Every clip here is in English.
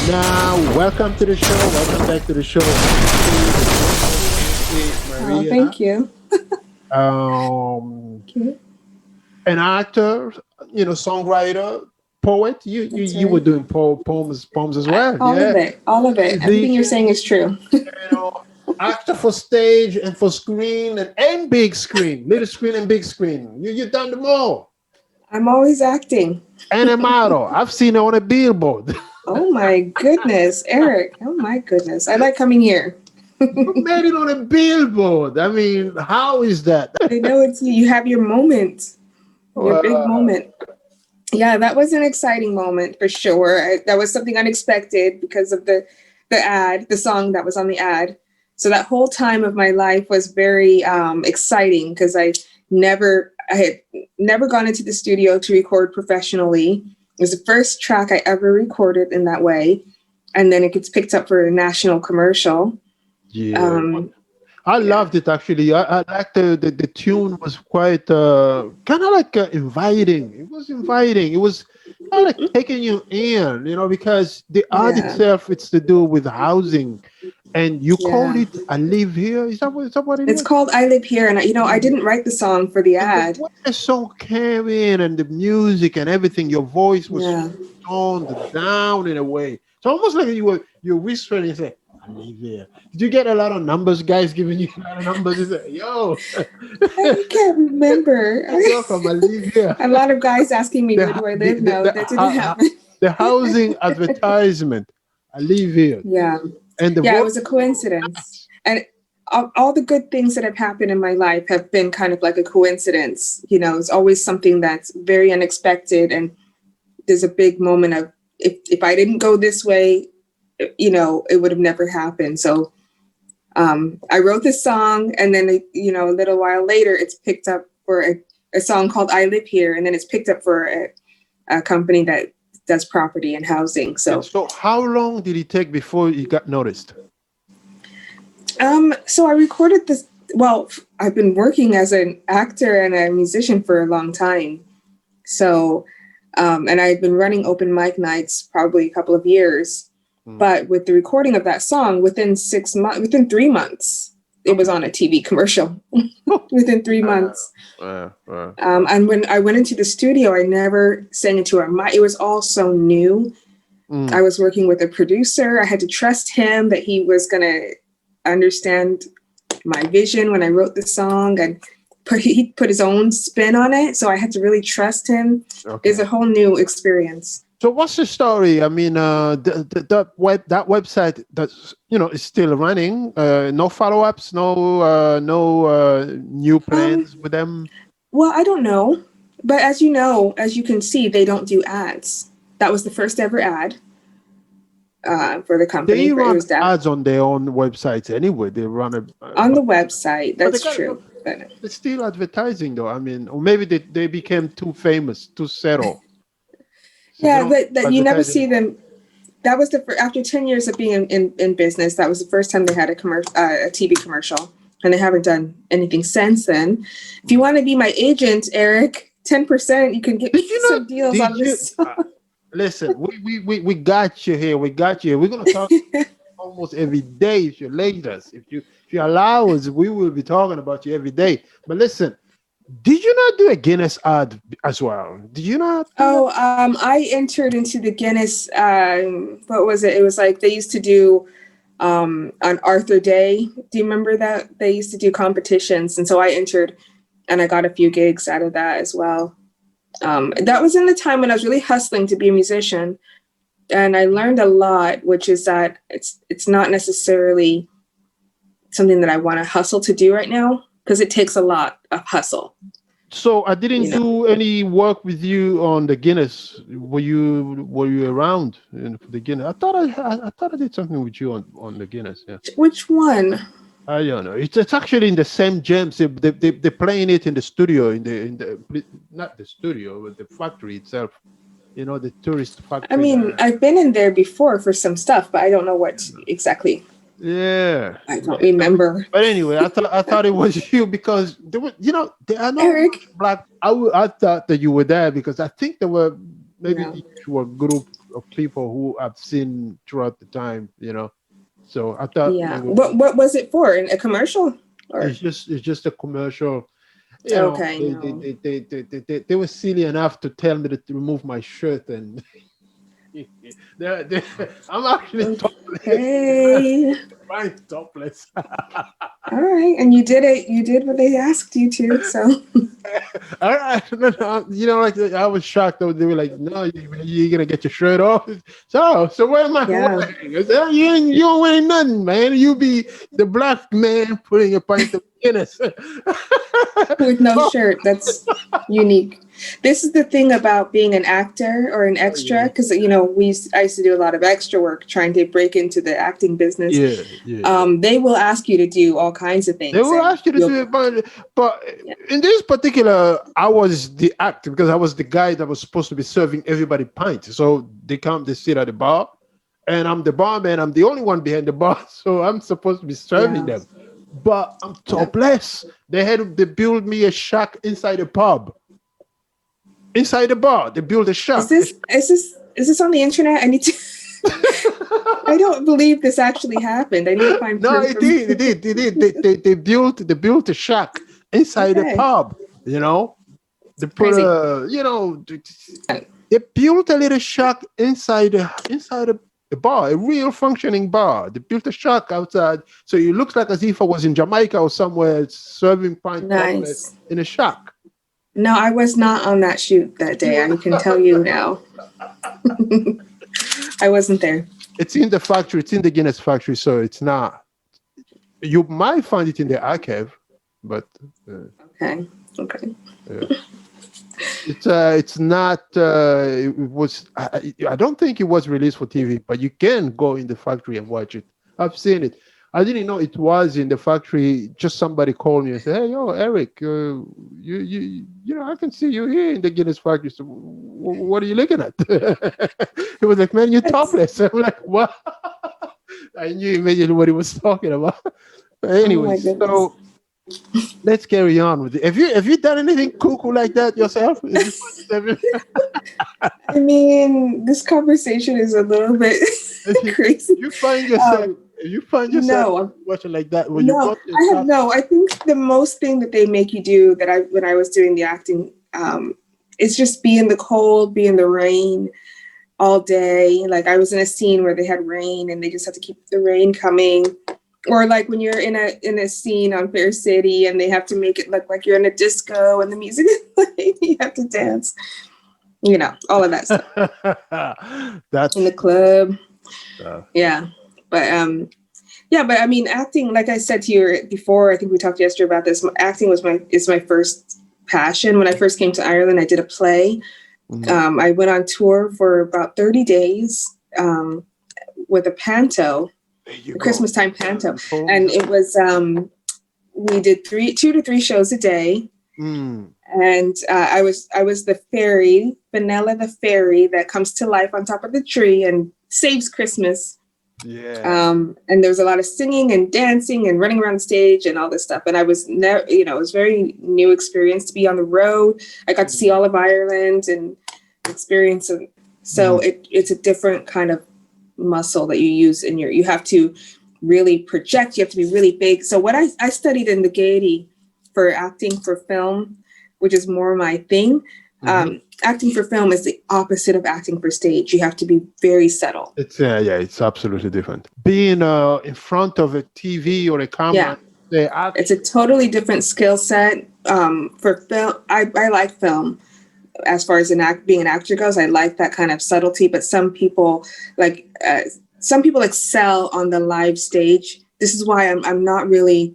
Now, welcome to the show. Welcome back to the show. Canci Oh, Maria, thank you. um, Okay. an actor, songwriter, poet. That's You were right. doing poems as well. All of Yeah, it. All of it. Everything you're musician, saying is true. you know, actor for stage and for screen and big screen, little screen and big screen. You done them all. I'm always acting. And a model. I've seen her on a billboard. Oh my goodness, Eric. Oh my goodness. I like coming here. You made it on a billboard. I mean, how is that? I know it's you. You have your moment, your big Wow. moment. Yeah, that was an exciting moment for sure. That was something unexpected because of the ad, the song that was on the ad. So that whole time of my life was very exciting because I had never gone into the studio to record professionally. It was the first track I ever recorded in that way, and then it gets picked up for a national commercial. Yeah. Um, I yeah, loved it actually. I liked the tune was quite kind of like inviting. It was inviting. It was kind of like taking you in, because the art yeah, itself it's to do with housing, and you called yeah. it "I Live Here." Is that what it It's is? called "I Live Here," and I didn't write the song for the And the ad. way the song came in and the music and everything, your voice was Yeah. toned down in a way. It's almost like you're whispering and say, "I live here." Did you get a lot of numbers, guys giving you a lot of numbers? You say, "Yo, I can't remember. you're welcome. I live here." A lot of guys asking me The where hou- do I live? the, No, the, that didn't hou- happen. the housing advertisement. I live here, Yeah. and the Yeah, it voice was a was so coincidence. nice. And all the good things that have happened in my life have been kind of like a coincidence. It's always something that's very unexpected. And there's a big moment of if I didn't go this way, it would have never happened. So I wrote this song, and then, a little while later, it's picked up for a song called "I Live Here," and then it's picked up for a company that does property and housing. And So, so, how long did it take before you got noticed? so I recorded this. Well, I've been working as an actor and a musician for a long time. So, and I've been running open mic nights probably a couple of years. Mm. But with the recording of that song, within 6 months, within 3 months, it was Okay. on a TV commercial. Within three Uh, months. wow. And when I went into the studio, I never sang into a mic. It was all so new. I Mm. was working with a producer. I had to trust him that he was going to understand my vision when I wrote the song, and he put his own spin on it. So I had to really trust him. It's Okay. a whole new experience. So what's the story? I mean, that website that's is still running. No follow ups, no new Um, plans with them. well, I don't know. But as you can see, they don't do ads. That was the first ever ad for the company. They It run was that ads on their own websites anyway. They run on the website. but they That's got true. But it's still advertising though. I mean, or maybe they became too famous, too settled, so they yeah, don't but you never advertise see anymore. them. That was after 10 years of being in business. That was the first time they had a TV commercial, and they haven't done anything since then. If you Mm. want to be my agent, Eric, 10%, you can get me Did you not? some deals Did on you? this. Listen, we got you here. We got you here. We're gonna talk almost every day if you let us. If you allow us, we will be talking about you every day. But listen, did you not do a Guinness ad as well? Did you not do that? Oh, I entered into the Guinness. What was it? It was like they used to do on Arthur Day. Do you remember that? They used to do competitions. And so I entered, and I got a few gigs out of that as well. That was in the time when I was really hustling to be a musician. And I learned a lot, which is that it's not necessarily something that I want to hustle to do right now because it takes a lot of hustle, So I didn't you know. do any work with you on the Guinness. Were you around for the Guinness? I thought I did something with you on the Guinness. Yeah. Which one? I don't know. It's actually in the same gems. They're playing it in the studio, in the not the studio, but the factory itself. The tourist I factory mean, there. I've been in there before for some stuff, but I don't know what exactly. Yeah. I don't remember. But anyway, I thought it was you because there are not much Eric? black. I thought that you were there because I think there were maybe No. you were a group of people who I've seen throughout the time, you know. So I thought Yeah. it was What was it for? A commercial? Or it's just a commercial. You know, okay, no. they were silly enough to tell me to remove my shirt, and they I'm actually topless. Okay. Right, topless. All right. And you did it. You did what they asked you to. So No, no, you know, like I was shocked. Though they were like, "No, you're gonna get your shirt off." So what am I yeah. wearing? I said, "Oh, you ain't wearing nothing, man. You be the black man putting a pint of Guinness." With no Oh, shirt. That's unique. This is the thing about being an actor or an extra, yeah, because I used to do a lot of extra work trying to break into the acting business. yeah, yeah, yeah. They will ask you to do all kinds of They things, will and ask you to you'll do it, but yeah. in this particular, I was the actor because I was the guy that was supposed to be serving everybody pints. So they come, they sit at the bar, and I'm the barman. I'm the only one behind the bar, so I'm supposed to be serving Yeah. them. But I'm Yeah. topless. They build me a shack inside the pub, inside the bar. They build a Is shack. this is this is this on the internet? I need to. I don't believe this actually happened. I need to find No, proof it from. did. It did. It did. They built a shack inside the Okay. pub. You know, they put Crazy. they built a little shack inside the bar, a real functioning bar. They built a shack outside, so it looks like as if I was in Jamaica or somewhere serving pint topless Nice. in a shack. No, I was not on that shoot that day. I can tell you now. I wasn't there. It's in the factory. It's in the Guinness factory, so it's not. You might find it in the archive, but Okay. Okay. yeah. It's not it was I don't think it was released for TV, but you can go in the factory and watch it. I've seen it. I didn't know it was in the factory. Just somebody called me and said, "Hey, yo, Eric, I can see you here in the Guinness factory. So what are you looking at?" He was like, "Man, you're That's, topless." I'm like, "What?" I knew immediately what he was talking about. But oh my anyways, goodness. so let's carry on with it. Have you done anything cuckoo like that yourself? I mean, this conversation is a little bit If you crazy. you find yourself Um, if you find yourself no, watching like that when you no, go to the I have shop. no. I think the most thing that they make you do that when I was doing the acting, is just be in the cold, be in the rain all day. Like I was in a scene where they had rain and they just had to keep the rain coming. Or like when you're in a scene on Fair City and they have to make it look like you're in a disco and the music is playing, you have to dance. All of that stuff in the That's club. uh, Yeah. But yeah, but I mean acting, like I said to you before, I think we talked yesterday about this. Acting is my first passion. When I first came to Ireland, I did a play. mhm. I went on tour for about 30 days with a panto, There you a go. Christmas time panto. You told me And that. it was we did 2 to 3 shows a day. Mm, And I was the fairy, Vanilla the fairy that comes to life on top of the tree and saves Christmas. yeah. And there was a lot of singing and dancing and running around the stage and all this stuff. And I was never, it was very new experience to be on the road. I got to see all of Ireland and experience it. So Mm, it's a different kind of muscle that you use you have to really project. You have to be really big. So what I studied in the Gaiety for acting for film, which is more my thing. mhm. Acting for film is the opposite of acting for stage. You have to be very subtle. It's yeah, it's absolutely different. Being in front of a TV or a camera, Yeah. the It's a action. totally different skill set. For film, I like film as far as being an actor goes. I like that kind of subtlety, but like uh, some people excel on the live stage. This is why I'm not really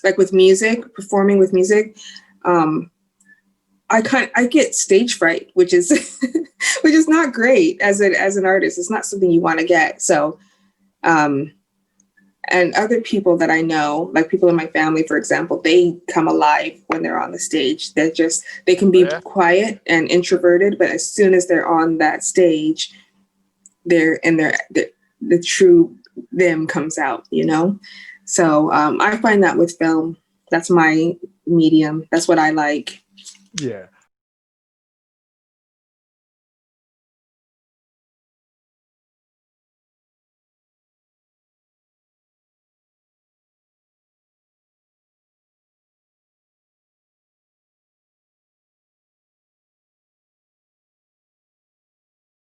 like with music, performing with music. Um, I get stage fright, which is which is not great as an artist. It's not something you want to get. So um, and other people that I know, like people in my family, for example, they come alive when they're on the stage. They can be Yeah. quiet and introverted, but as soon as they're on that stage, the true them comes out. So I find that with film, that's my medium. That's what I like. Yeah.